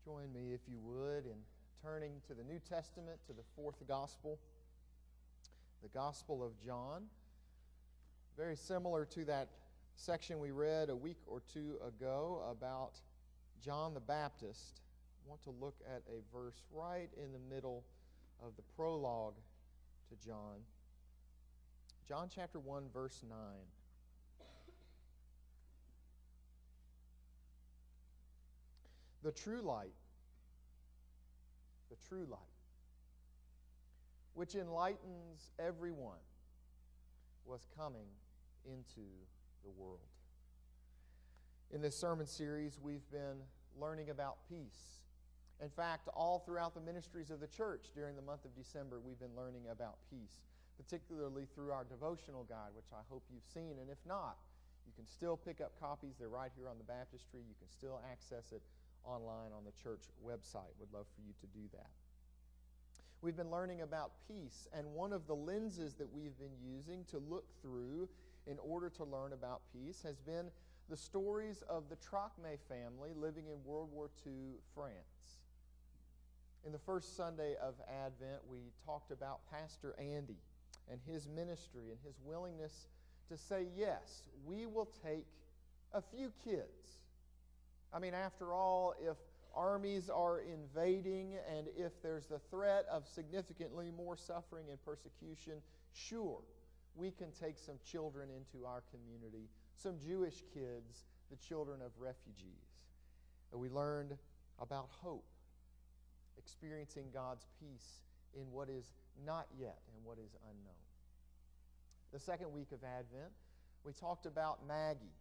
Join me, if you would, in turning to the New Testament, to the fourth gospel, the Gospel of John. Very similar to that section we read a week or two ago about John the Baptist. I want to look at a verse right in the middle of the prologue to John. John chapter 1, verse 9. The true light, which enlightens everyone, was coming into the world. In this sermon series, we've been learning about peace. In fact, all throughout the ministries of the church during the month of December, we've been learning about peace, particularly through our devotional guide, which I hope you've seen. And if not, you can still pick up copies. They're right here on the baptistry. You can still access it online on the church website. Would love for you to do that. We've been learning about peace, and one of the lenses that we've been using to look through in order to learn about peace has been the stories of the Trocmé family living in World War II France. In the first Sunday of Advent, we talked about Pastor Andy and his ministry and his willingness to say, yes, we will take a few kids. I mean, after all, if armies are invading and if there's the threat of significantly more suffering and persecution, sure, we can take some children into our community, some Jewish kids, the children of refugees. And we learned about hope, experiencing God's peace in what is not yet and what is unknown. The second week of Advent, we talked about Maggie,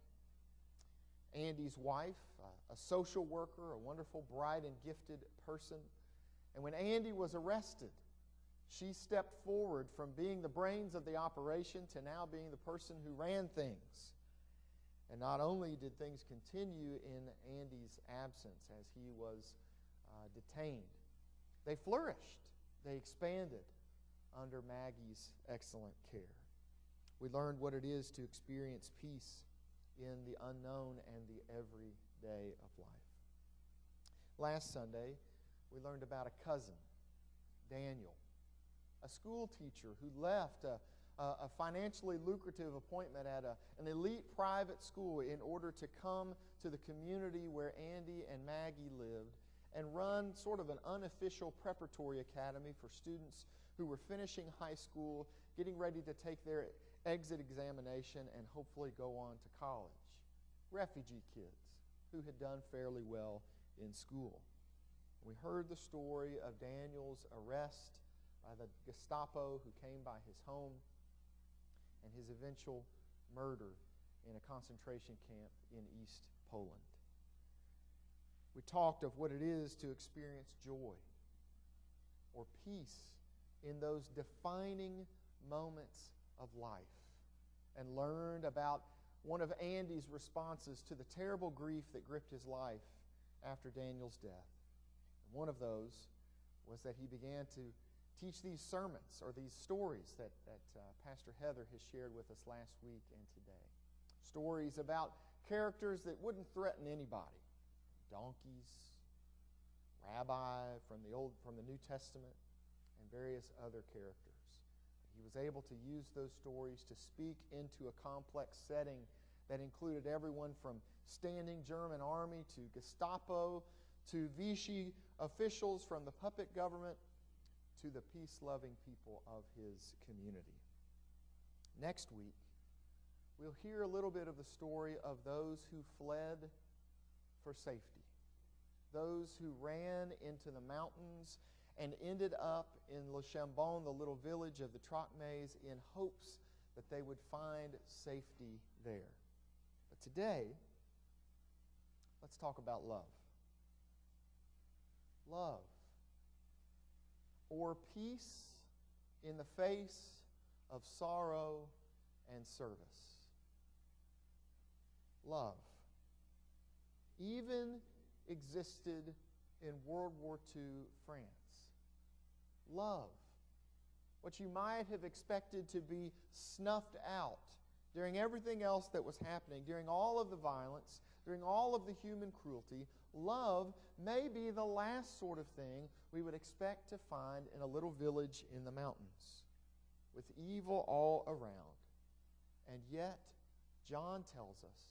Andy's wife, a social worker, a wonderful, bright, and gifted person. And when Andy was arrested, she stepped forward from being the brains of the operation to now being the person who ran things. And not only did things continue in Andy's absence as he was detained, they flourished, they expanded under Maggie's excellent care. We learned what it is to experience peace in the unknown and the everyday of life. Last Sunday, we learned about a cousin, Daniel, a school teacher who left a financially lucrative appointment at an elite private school in order to come to the community where Andy and Maggie lived and run sort of an unofficial preparatory academy for students who were finishing high school, getting ready to take their exit examination and hopefully go on to college. Refugee kids who had done fairly well in school. We heard the story of Daniel's arrest by the Gestapo who came by his home and his eventual murder in a concentration camp in East Poland. We talked of what it is to experience joy or peace in those defining moments of life and learned about one of Andy's responses to the terrible grief that gripped his life after Daniel's death. And one of those was that he began to teach these sermons or these stories that Pastor Heather has shared with us last week and today. Stories about characters that wouldn't threaten anybody. Donkeys, rabbi from the New Testament, and various other characters. He was able to use those stories to speak into a complex setting that included everyone from standing German army to Gestapo to Vichy officials from the puppet government to the peace-loving people of his community. Next week, we'll hear a little bit of the story of those who fled for safety, those who ran into the mountains and ended up in Le Chambon, the little village of the Trocmés, in hopes that they would find safety there. But today, let's talk about love. Love, or peace in the face of sorrow and service. Love even existed in World War II France. Love, what you might have expected to be snuffed out during everything else that was happening, during all of the violence, during all of the human cruelty, love may be the last sort of thing we would expect to find in a little village in the mountains, with evil all around. And yet, John tells us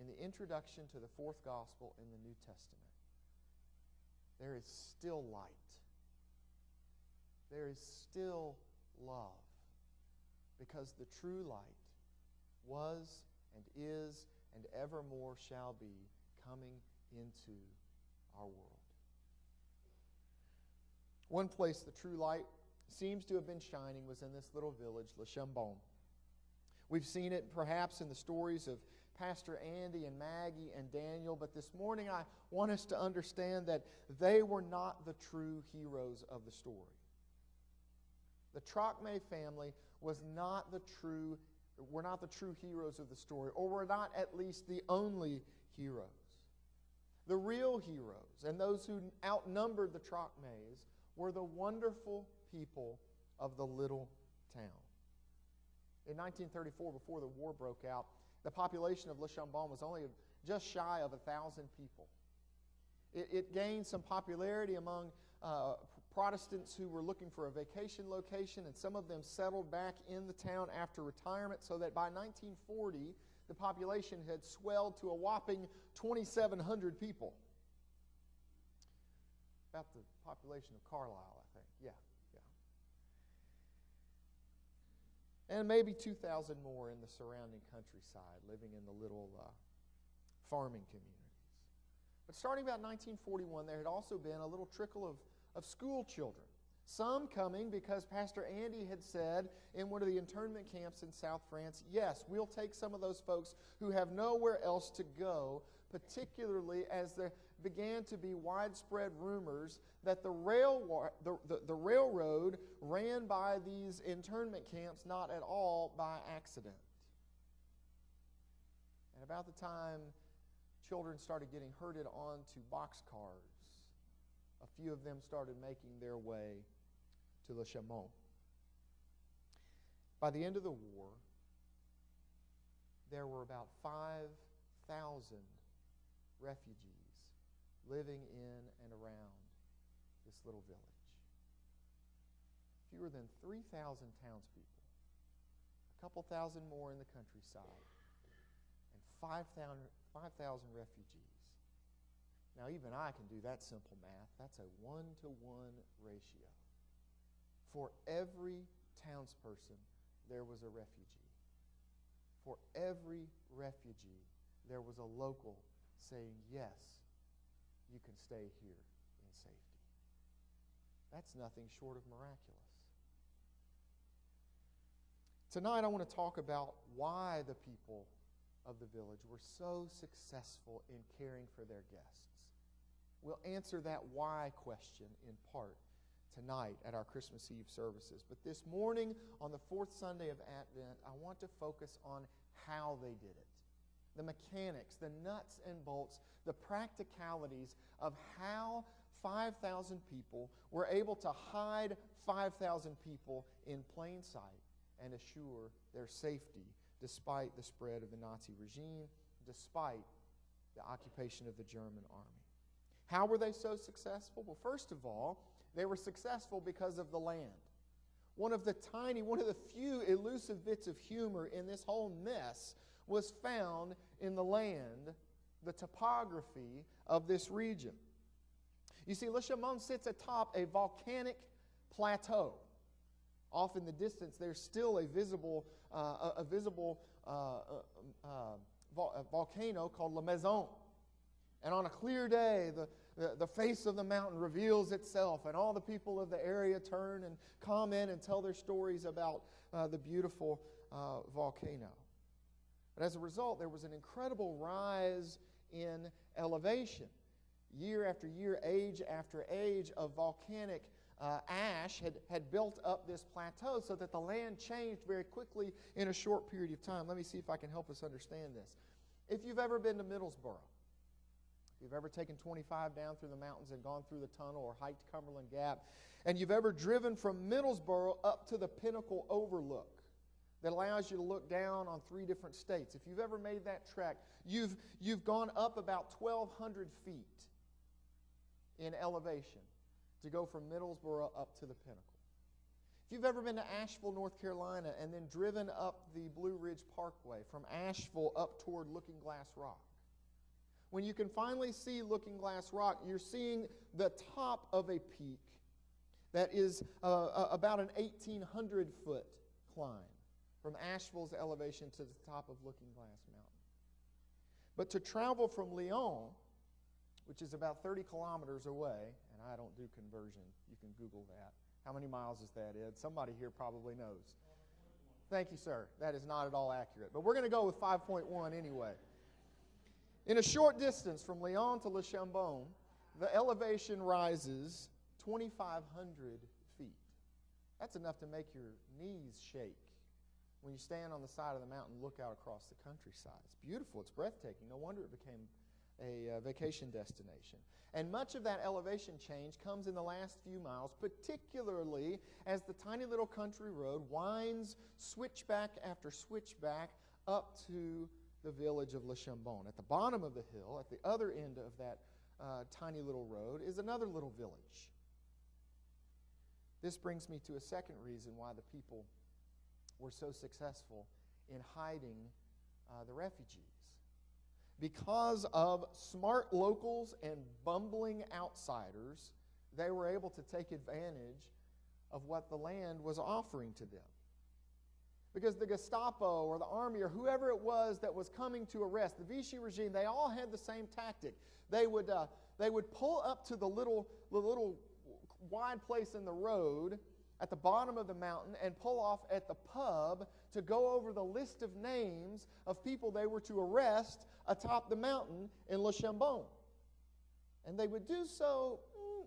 in the introduction to the fourth gospel in the New Testament, there is still light. There is still love, because the true light was and is and evermore shall be coming into our world. One place the true light seems to have been shining was in this little village, Le Chambon. We've seen it perhaps in the stories of Pastor Andy and Maggie and Daniel, but this morning I want us to understand that they were not the true heroes of the story. The Trocmé family were not the true heroes of the story, or were not at least the only heroes. The real heroes, and those who outnumbered the Trocmés, were the wonderful people of the little town. In 1934, before the war broke out, the population of Le Chambon was only just shy of 1,000 people. It gained some popularity among Protestants who were looking for a vacation location, and some of them settled back in the town after retirement, so that by 1940, the population had swelled to a whopping 2,700 people. About the population of Carlisle, I think. Yeah. And maybe 2,000 more in the surrounding countryside, living in the little farming communities. But starting about 1941, there had also been a little trickle of school children. Some coming because Pastor Andy had said in one of the internment camps in South France, yes, we'll take some of those folks who have nowhere else to go, particularly as there began to be widespread rumors that the railroad ran by these internment camps not at all by accident. And about the time children started getting herded onto boxcars, a few of them started making their way to Le Chambon. By the end of the war, there were about 5,000 refugees living in and around this little village. Fewer than 3,000 townspeople, a couple thousand more in the countryside, and 5,000 refugees. Now, even I can do that simple math. That's a 1-to-1 ratio. For every townsperson, there was a refugee. For every refugee, there was a local saying, yes, you can stay here in safety. That's nothing short of miraculous. Tonight, I want to talk about why the people of the village were so successful in caring for their guests. We'll answer that why question in part tonight at our Christmas Eve services. But this morning, on the fourth Sunday of Advent, I want to focus on how they did it. The mechanics, the nuts and bolts, the practicalities of how 5,000 people were able to hide 5,000 people in plain sight and assure their safety despite the spread of the Nazi regime, despite the occupation of the German army. How were they so successful? Well, first of all, they were successful because of the land. One of the few elusive bits of humor in this whole mess was found in the land, the topography of this region. You see, Le Chambon sits atop a volcanic plateau. Off in the distance, there's still a visible volcano called La Maison. And on a clear day, the face of the mountain reveals itself, and all the people of the area turn and comment and tell their stories about the beautiful volcano. But as a result, there was an incredible rise in elevation. Year after year, age after age of volcanic ash had built up this plateau so that the land changed very quickly in a short period of time. Let me see if I can help us understand this. If you've ever been to Middlesboro, if you've ever taken 25 down through the mountains and gone through the tunnel or hiked Cumberland Gap, and you've ever driven from Middlesboro up to the Pinnacle Overlook, that allows you to look down on 3 different states. If you've ever made that trek, you've gone up about 1,200 feet in elevation to go from Middlesboro up to the pinnacle. If you've ever been to Asheville, North Carolina, and then driven up the Blue Ridge Parkway from Asheville up toward Looking Glass Rock, when you can finally see Looking Glass Rock, you're seeing the top of a peak that is about an 1,800-foot climb from Asheville's elevation to the top of Looking Glass Mountain. But to travel from Lyon, which is about 30 kilometers away, and I don't do conversion, you can Google that. How many miles is that, Ed? Somebody here probably knows. Thank you, sir. That is not at all accurate. But we're going to go with 5.1 anyway. In a short distance from Lyon to Le Chambon, the elevation rises 2,500 feet. That's enough to make your knees shake when you stand on the side of the mountain and look out across the countryside. It's beautiful. It's breathtaking. No wonder it became a vacation destination. And much of that elevation change comes in the last few miles, particularly as the tiny little country road winds switchback after switchback up to the village of Le Chambon. At the bottom of the hill, at the other end of that tiny little road, is another little village. This brings me to a second reason why the people were so successful in hiding the refugees. Because of smart locals and bumbling outsiders, they were able to take advantage of what the land was offering to them. Because the Gestapo or the army or whoever it was that was coming to arrest, the Vichy regime, they all had the same tactic. They would pull up to the little wide place in the road at the bottom of the mountain and pull off at the pub to go over the list of names of people they were to arrest atop the mountain in Le Chambon. And they would do so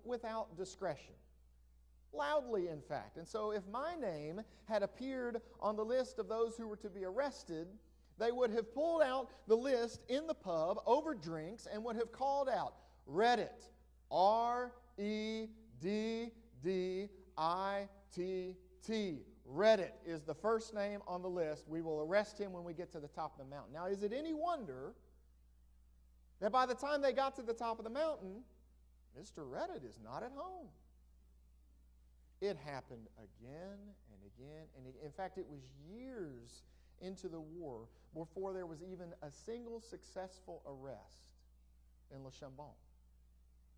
without discretion. Loudly, in fact. And so if my name had appeared on the list of those who were to be arrested, they would have pulled out the list in the pub over drinks and would have called out, Reddit, R-E-D-D-I-T-T. Reddit is the first name on the list. We will arrest him when we get to the top of the mountain. Now, is it any wonder that by the time they got to the top of the mountain, Mr. Reddit is not at home? It happened again and again and again. In fact, it was years into the war before there was even a single successful arrest in Le Chambon.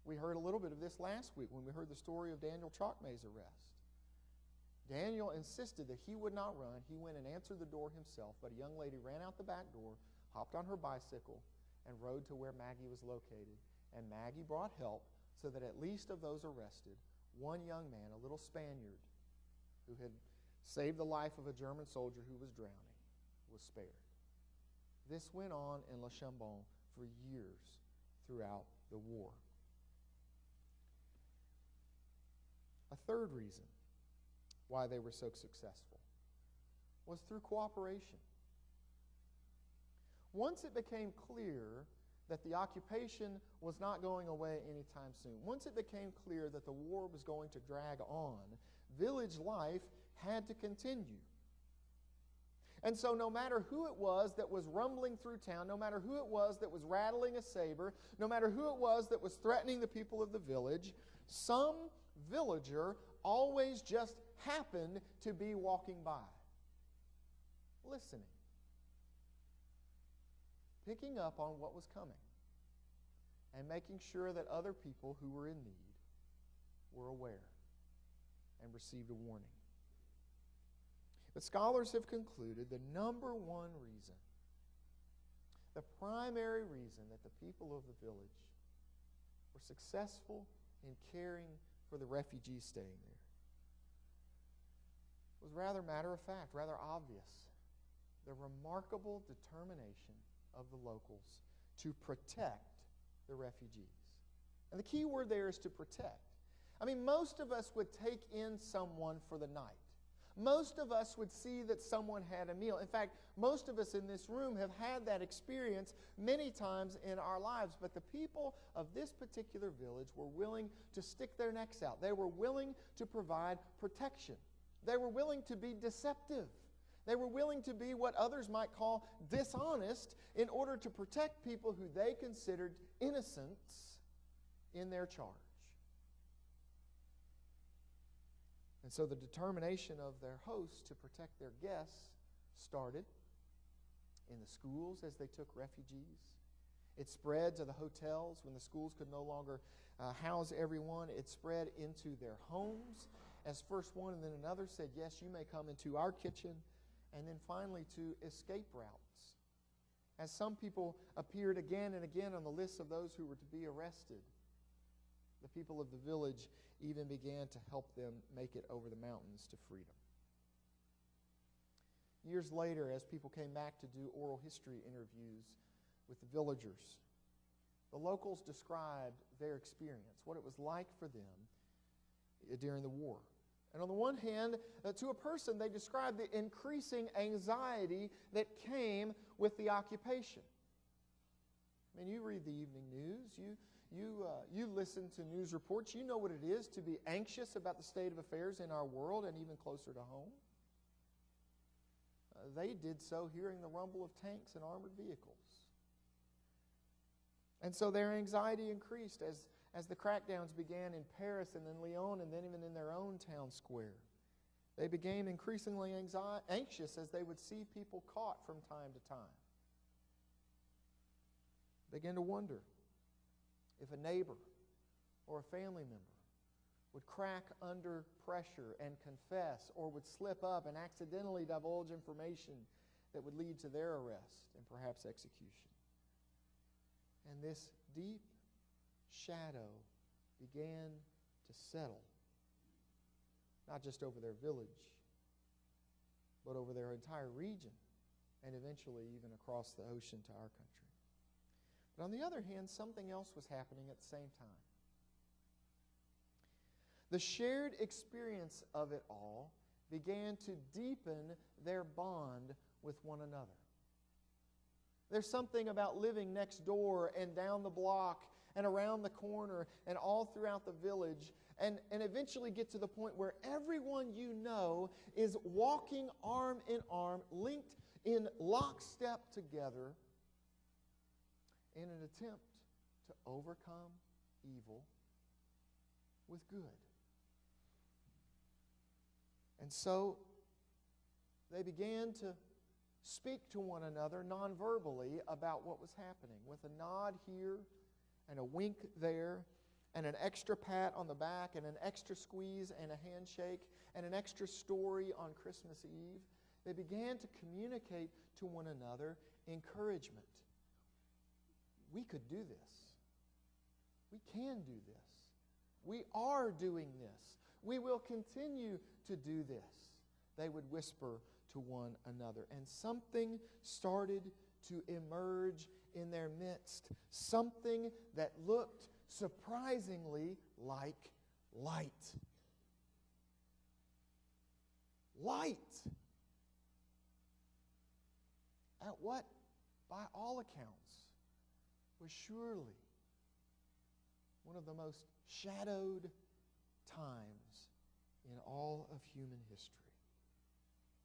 We heard a little bit of this last week when we heard the story of Daniel Chokmay's arrest. Daniel insisted that he would not run. He went and answered the door himself, but a young lady ran out the back door, hopped on her bicycle, and rode to where Maggie was located. And Maggie brought help so that at least of those arrested, one young man, a little Spaniard, who had saved the life of a German soldier who was drowning, was spared. This went on in Le Chambon for years throughout the war. A third reason why they were so successful was through cooperation. Once it became clear that the occupation was not going away anytime soon, once it became clear that the war was going to drag on, village life had to continue. And so no matter who it was that was rumbling through town, no matter who it was that was rattling a saber, no matter who it was that was threatening the people of the village, some villager always just happened to be walking by, listening, picking up on what was coming, and making sure that other people who were in need were aware and received a warning. But scholars have concluded the number one reason, the primary reason that the people of the village were successful in caring for the refugees staying there was rather matter of fact, rather obvious. The remarkable determination of the locals to protect the refugees. And the key word there is to protect. I mean, most of us would take in someone for the night. Most of us would see that someone had a meal. In fact, most of us in this room have had that experience many times in our lives. But the people of this particular village were willing to stick their necks out. They were willing to provide protection. They were willing to be deceptive. They were willing to be what others might call dishonest in order to protect people who they considered innocents in their charge. And so the determination of their hosts to protect their guests started in the schools as they took refugees. It spread to the hotels when the schools could no longer house everyone. It spread into their homes as first one and then another said, yes, you may come into our kitchen. And then finally to escape routes. As some people appeared again and again on the list of those who were to be arrested, the people of the village even began to help them make it over the mountains to freedom. Years later, as people came back to do oral history interviews with the villagers, the locals described their experience, what it was like for them during the war. And on the one hand, to a person, they described the increasing anxiety that came with the occupation. I mean, you read the evening news, you listen to news reports, you know what it is to be anxious about the state of affairs in our world and even closer to home. They did so hearing the rumble of tanks and armored vehicles. And so their anxiety increased as the crackdowns began in Paris and then Lyon and then even in their own town square. They became increasingly anxious as they would see people caught from time to time. They began to wonder if a neighbor or a family member would crack under pressure and confess or would slip up and accidentally divulge information that would lead to their arrest and perhaps execution. And this deep shadow began to settle, not just over their village, but over their entire region, and eventually even across the ocean to our country. But on the other hand, something else was happening at the same time. The shared experience of it all began to deepen their bond with one another. There's something about living next door and down the block and around the corner and all throughout the village and eventually get to the point where everyone you know is walking arm in arm, linked in lockstep together in an attempt to overcome evil with good. And so they began to speak to one another non-verbally about what was happening, with a nod here and a wink there and an extra pat on the back and an extra squeeze and a handshake and an extra story on Christmas Eve. They began to communicate to one another encouragement. We could do this. We can do this. We are doing this. We will continue to do this, they would whisper to one another. And something started to emerge in their midst, something that looked surprisingly like light. Light. At what, by all accounts, was surely one of the most shadowed times in all of human history.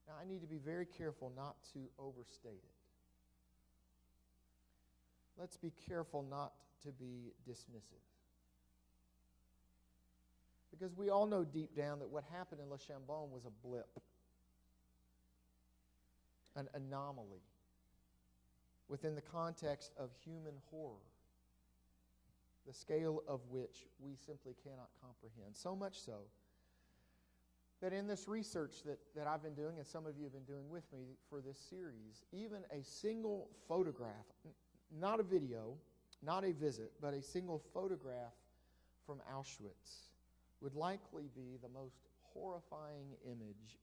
Now, I need to be very careful not to overstate it. Let's be careful not to be dismissive. Because we all know deep down that what happened in Le Chambon was a blip, an anomaly within the context of human horror, the scale of which we simply cannot comprehend. So much so that in this research that I've been doing, and some of you have been doing with me for this series, even a single photograph, not a video, not a visit, but a single photograph from Auschwitz would likely be the most horrifying image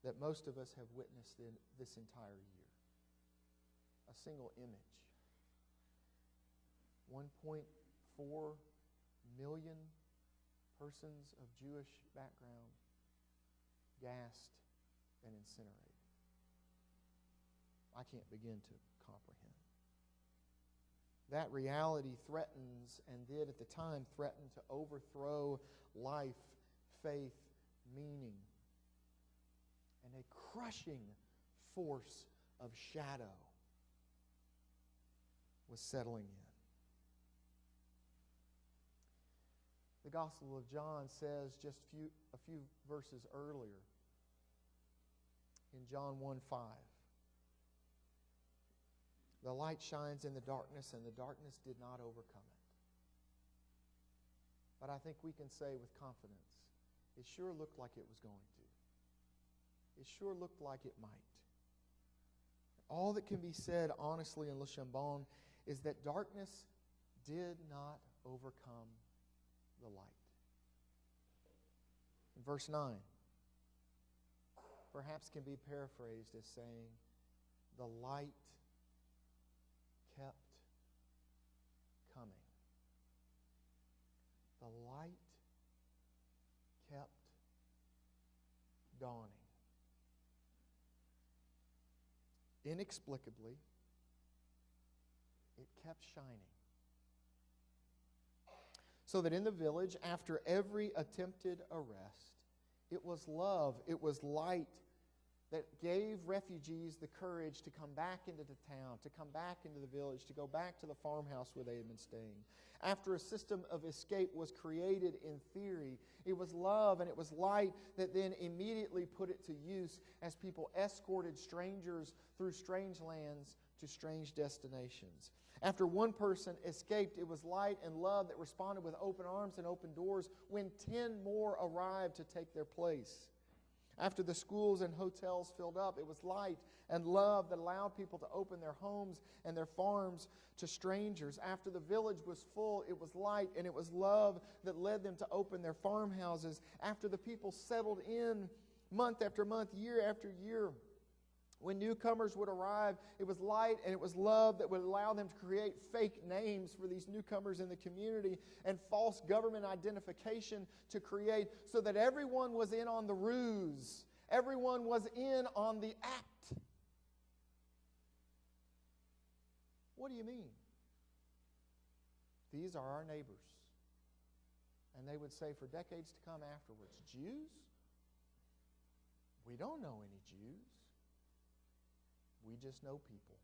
that most of us have witnessed in this entire year. A single image. 1.4 million persons of Jewish background gassed and incinerated. I can't begin to comprehend. That reality threatens, and did at the time threaten, to overthrow life, faith, meaning, and a crushing force of shadow was settling in. The Gospel of John says just a few verses earlier, in John 1:5, the light shines in the darkness, and the darkness did not overcome it. But I think we can say with confidence, it sure looked like it was going to. It sure looked like it might. All that can be said honestly in Le Chambon is that darkness did not overcome the light. In verse 9, perhaps can be paraphrased as saying, the light kept coming. The light kept dawning. Inexplicably, it kept shining. So that in the village, after every attempted arrest, it was love, it was light that gave refugees the courage to come back into the town, to come back into the village, to go back to the farmhouse where they had been staying. After a system of escape was created in theory, it was love and it was light that then immediately put it to use as people escorted strangers through strange lands to strange destinations. After one person escaped, it was light and love that responded with open arms and open doors when 10 more arrived to take their place. After the schools and hotels filled up, it was light and love that allowed people to open their homes and their farms to strangers. After the village was full, it was light and it was love that led them to open their farmhouses. After the people settled in month after month, year after year, when newcomers would arrive, it was light and it was love that would allow them to create fake names for these newcomers in the community and false government identification to create so that everyone was in on the ruse. Everyone was in on the act. What do you mean? These are our neighbors. And they would say for decades to come afterwards, Jews? We don't know any Jews. We just know people.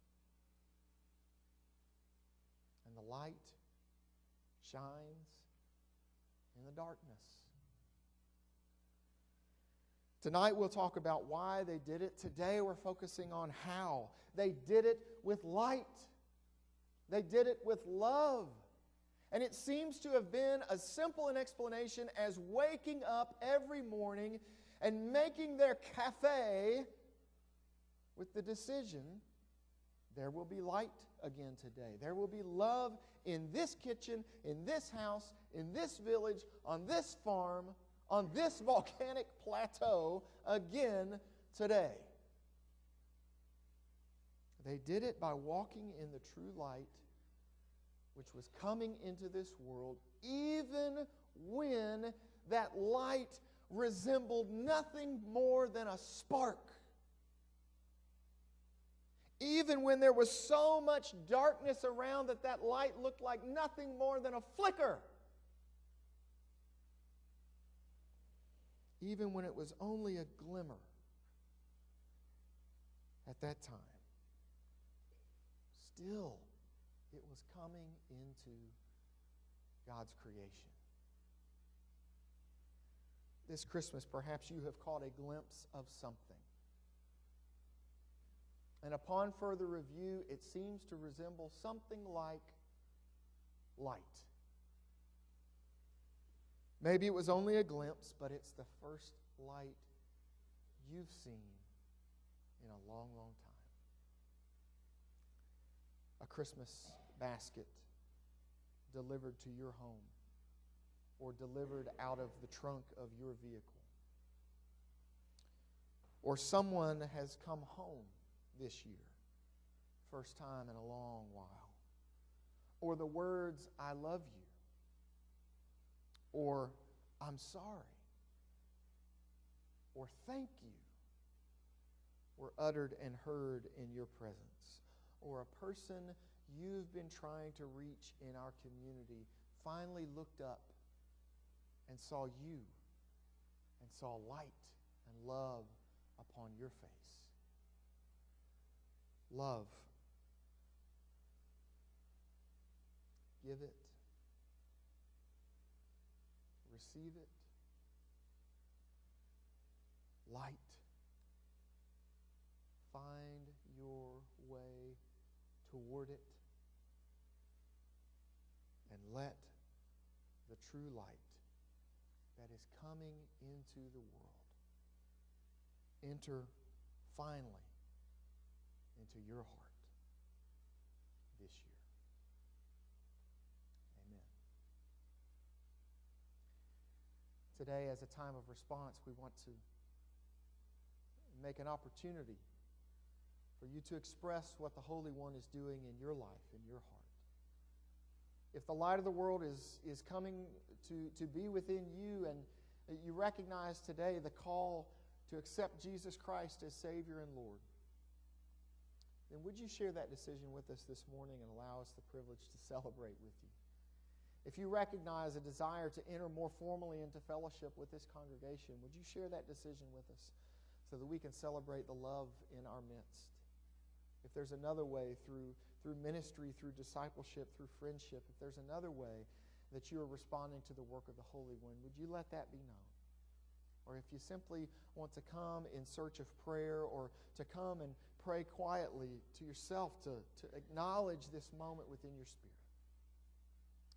And the light shines in the darkness. Tonight we'll talk about why they did it. Today we're focusing on how. They did it with light. They did it with love. And it seems to have been as simple an explanation as waking up every morning and making their cafe with the decision, there will be light again today. There will be love in this kitchen, in this house, in this village, on this farm, on this volcanic plateau again today. They did it by walking in the true light which was coming into this world, even when that light resembled nothing more than a spark. Even when there was so much darkness around that light looked like nothing more than a flicker. Even when it was only a glimmer at that time. Still, it was coming into God's creation. This Christmas, perhaps you have caught a glimpse of something. And upon further review, it seems to resemble something like light. Maybe it was only a glimpse, but it's the first light you've seen in a long, long time. A Christmas basket delivered to your home or delivered out of the trunk of your vehicle. Or someone has come home this year, first time in a long while. Or the words, I love you. Or I'm sorry. Or thank you were uttered and heard in your presence. Or a person you've been trying to reach in our community finally looked up and saw you and saw light and love upon your face. love. Give it. Receive it. Light. Find your way toward it. And let the true light that is coming into the world enter finally into your heart this year. Amen. Today, as a time of response, we want to make an opportunity for you to express what the Holy One is doing in your life, in your heart. If the light of the world is coming to be within you, and you recognize today the call to accept Jesus Christ as Savior and Lord, then would you share that decision with us this morning and allow us the privilege to celebrate with you? If you recognize a desire to enter more formally into fellowship with this congregation, would you share that decision with us so that we can celebrate the love in our midst? If there's another way through ministry, through discipleship, through friendship, if there's another way that you are responding to the work of the Holy One, would you let that be known? Or if you simply want to come in search of prayer, or to come and pray quietly to yourself to acknowledge this moment within your spirit,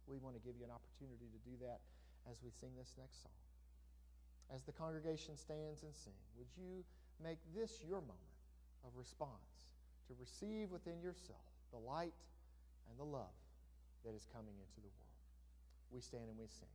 we want to give you an opportunity to do that as we sing this next song. As the congregation stands and sing, would you make this your moment of response to receive within yourself the light and the love that is coming into the world? We stand and we sing.